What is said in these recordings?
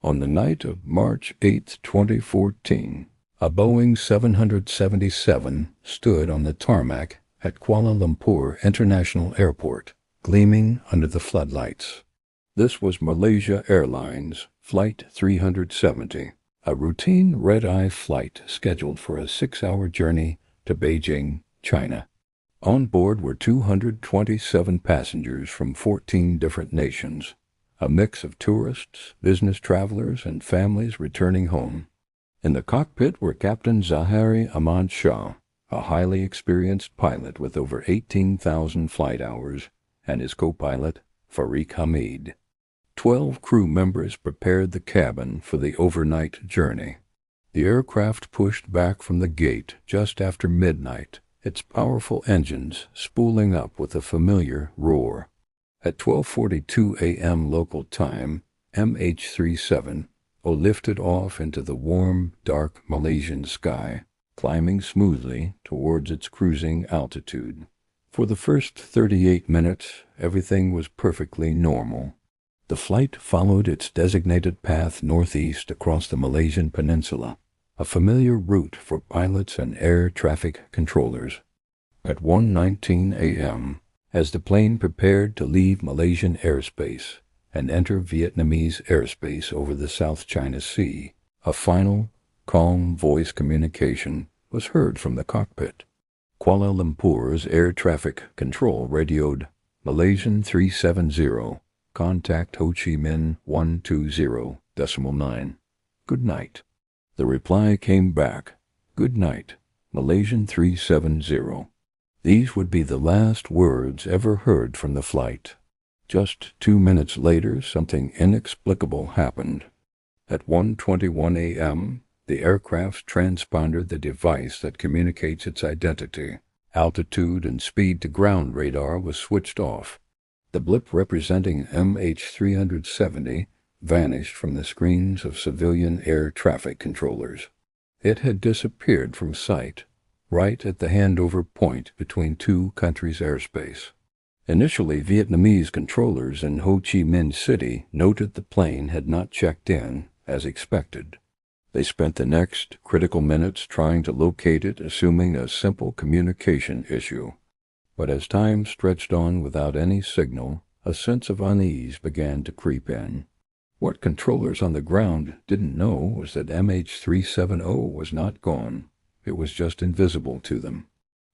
On the night of March 8, 2014, a Boeing 777 stood on the tarmac at Kuala Lumpur International Airport, gleaming under the floodlights. This was Malaysia Airlines Flight 370, a routine red-eye flight scheduled for a 6-hour journey to Beijing, China. On board were 227 passengers from 14 different nations, a mix of tourists, business travelers, and families returning home. In the cockpit were Captain Zahari Ahmad Shah, a highly experienced pilot with over 18,000 flight hours, and his co-pilot, Farik Hamid. 12 crew members prepared the cabin for the overnight journey. The aircraft pushed back from the gate just after midnight, its powerful engines spooling up with a familiar roar. At 12:42 a.m. local time, MH370 lifted off into the warm, dark Malaysian sky, climbing smoothly towards its cruising altitude. For the first 38 minutes, everything was perfectly normal. The flight followed its designated path northeast across the Malaysian peninsula, a familiar route for pilots and air traffic controllers. At 1:19 a.m., as the plane prepared to leave Malaysian airspace and enter Vietnamese airspace over the South China Sea, a final, calm voice communication was heard from the cockpit. Kuala Lumpur's air traffic control radioed, "Malaysian 370, contact Ho Chi Minh 120.9. Good night." The reply came back, "Good night, Malaysian 370. These would be the last words ever heard from the flight. Just 2 minutes later, something inexplicable happened. At 1:21 a.m., the aircraft's transponder, the device that communicates its identity, altitude, and speed-to-ground radar, was switched off. The blip representing MH370 vanished from the screens of civilian air traffic controllers. It had disappeared from sight, right at the handover point between two countries' airspace. Initially, Vietnamese controllers in Ho Chi Minh City noted the plane had not checked in, as expected. They spent the next critical minutes trying to locate it, assuming a simple communication issue. But as time stretched on without any signal, a sense of unease began to creep in. What controllers on the ground didn't know was that MH370 was not gone. It was just invisible to them.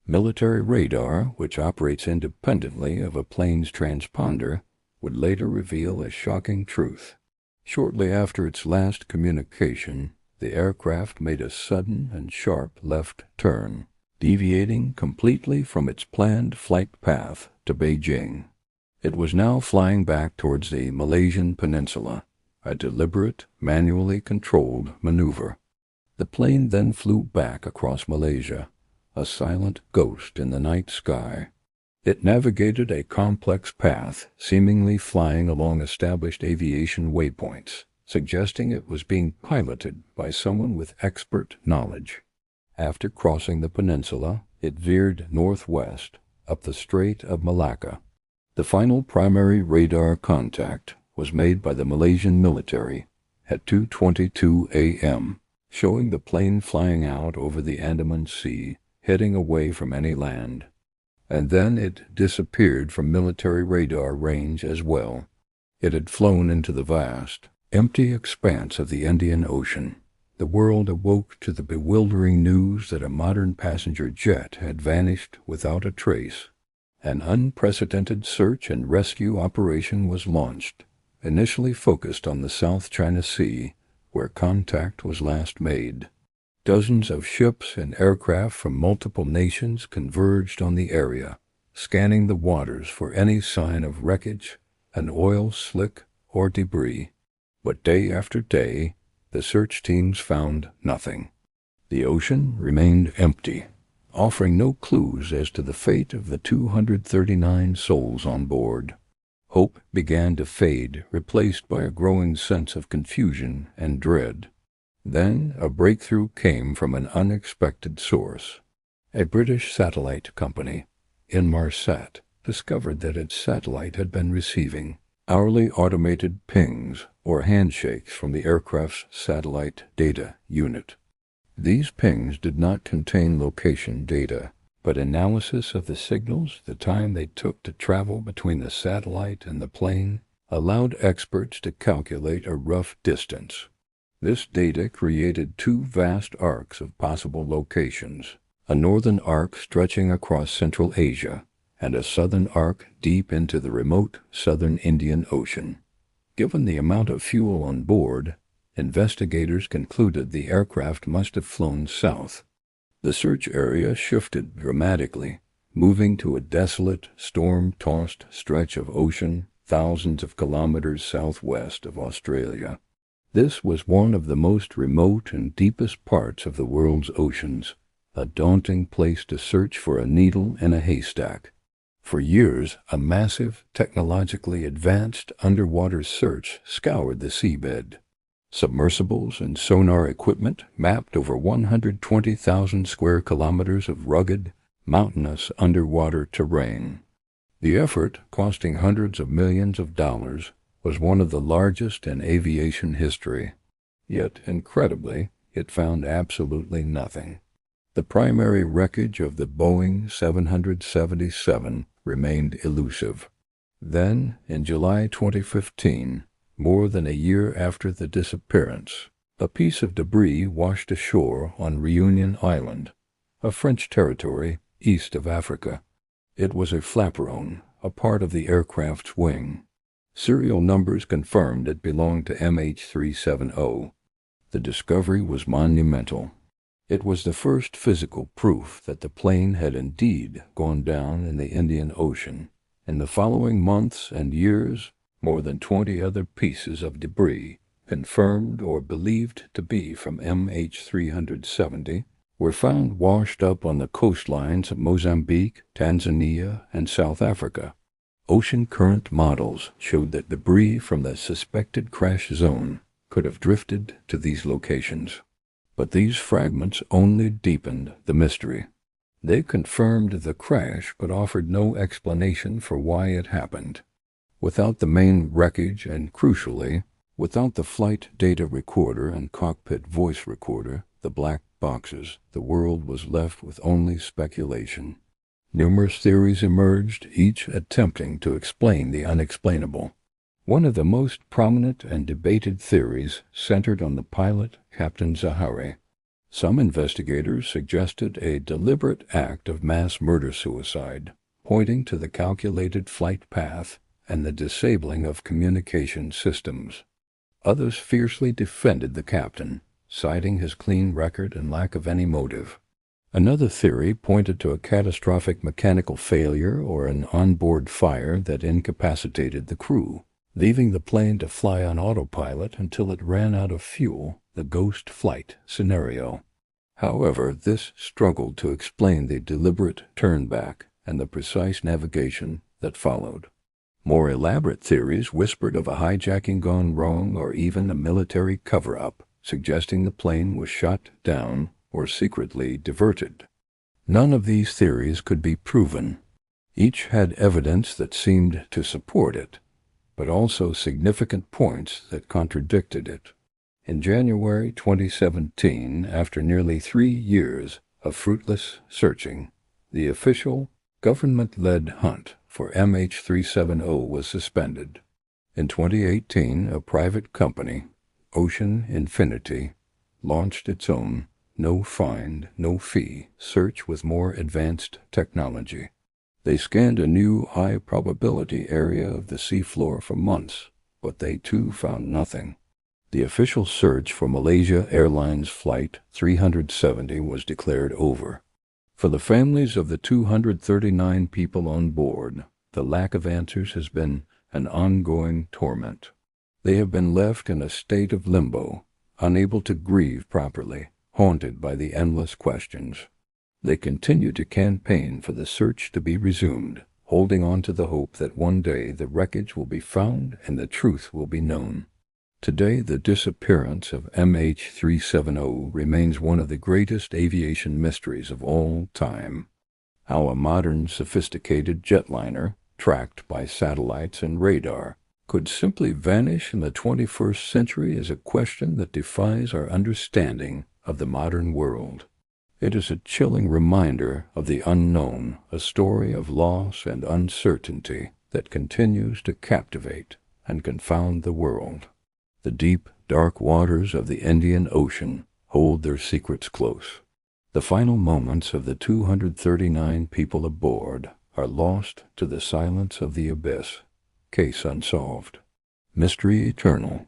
Military radar, which operates independently of a plane's transponder, would later reveal a shocking truth. Shortly after its last communication, the aircraft made a sudden and sharp left turn, deviating completely from its planned flight path to Beijing. It was now flying back towards the Malaysian peninsula, a deliberate, manually controlled maneuver. The plane then flew back across Malaysia, a silent ghost in the night sky. It navigated a complex path, seemingly flying along established aviation waypoints, suggesting it was being piloted by someone with expert knowledge. After crossing the peninsula, it veered northwest, up the Strait of Malacca. The final primary radar contact was made by the Malaysian military at 2:22 a.m., showing the plane flying out over the Andaman Sea, heading away from any land. And then it disappeared from military radar range as well. It had flown into the vast, empty expanse of the Indian Ocean. The world awoke to the bewildering news that a modern passenger jet had vanished without a trace. An unprecedented search and rescue operation was launched, initially focused on the South China Sea, where contact was last made. Dozens of ships and aircraft from multiple nations converged on the area, scanning the waters for any sign of wreckage, an oil slick, or debris. But day after day, the search teams found nothing. The ocean remained empty, offering no clues as to the fate of the 239 souls on board. Hope began to fade, replaced by a growing sense of confusion and dread. Then a breakthrough came from an unexpected source. A British satellite company, Inmarsat, discovered that its satellite had been receiving Hourly automated pings or handshakes from the aircraft's satellite data unit. These pings did not contain location data, but analysis of the signals, the time they took to travel between the satellite and the plane, allowed experts to calculate a rough distance. This data created two vast arcs of possible locations, a northern arc stretching across Central Asia, and a southern arc deep into the remote southern Indian Ocean. Given the amount of fuel on board, investigators concluded the aircraft must have flown south. The search area shifted dramatically, moving to a desolate, storm-tossed stretch of ocean thousands of kilometers southwest of Australia. This was one of the most remote and deepest parts of the world's oceans, a daunting place to search for a needle in a haystack. For years, a massive, technologically advanced underwater search scoured the seabed. Submersibles and sonar equipment mapped over 120,000 square kilometers of rugged, mountainous underwater terrain. The effort, costing hundreds of millions of dollars, was one of the largest in aviation history. Yet, incredibly, it found absolutely nothing. The primary wreckage of the Boeing 777 remained elusive. Then, in July 2015, more than a year after the disappearance, a piece of debris washed ashore on Reunion Island, a French territory east of Africa. It was a flaperon, a part of the aircraft's wing. Serial numbers confirmed it belonged to MH370. The discovery was monumental. It was the first physical proof that the plane had indeed gone down in the Indian Ocean. In the following months and years, more than 20 other pieces of debris, confirmed or believed to be from MH370, were found washed up on the coastlines of Mozambique, Tanzania, and South Africa. Ocean current models showed that debris from the suspected crash zone could have drifted to these locations. But these fragments only deepened the mystery. They confirmed the crash but offered no explanation for why it happened. Without the main wreckage and, crucially, without the flight data recorder and cockpit voice recorder, the black boxes, the world was left with only speculation. Numerous theories emerged, each attempting to explain the unexplainable. One of the most prominent and debated theories centered on the pilot, Captain Zahari. Some investigators suggested a deliberate act of mass murder-suicide, pointing to the calculated flight path and the disabling of communication systems. Others fiercely defended the captain, citing his clean record and lack of any motive. Another theory pointed to a catastrophic mechanical failure or an onboard fire that incapacitated the crew, leaving the plane to fly on autopilot until it ran out of fuel, the ghost flight scenario. However, this struggled to explain the deliberate turnback and the precise navigation that followed. More elaborate theories whispered of a hijacking gone wrong or even a military cover-up, suggesting the plane was shot down or secretly diverted. None of these theories could be proven. Each had evidence that seemed to support it, but also significant points that contradicted it. In January 2017, after nearly 3 years of fruitless searching, the official, government-led hunt for MH370 was suspended. In 2018, a private company, Ocean Infinity, launched its own no find, no fee search with more advanced technology. They scanned a new high-probability area of the seafloor for months, but they too found nothing. The official search for Malaysia Airlines Flight 370 was declared over. For the families of the 239 people on board, the lack of answers has been an ongoing torment. They have been left in a state of limbo, unable to grieve properly, haunted by the endless questions. They continue to campaign for the search to be resumed, holding on to the hope that one day the wreckage will be found and the truth will be known. Today, the disappearance of MH370 remains one of the greatest aviation mysteries of all time. How a modern, sophisticated jetliner, tracked by satellites and radar, could simply vanish in the 21st century is a question that defies our understanding of the modern world. It is a chilling reminder of the unknown, a story of loss and uncertainty that continues to captivate and confound the world. The deep, dark waters of the Indian Ocean hold their secrets close. The final moments of the 239 people aboard are lost to the silence of the abyss. Case unsolved. Mystery eternal.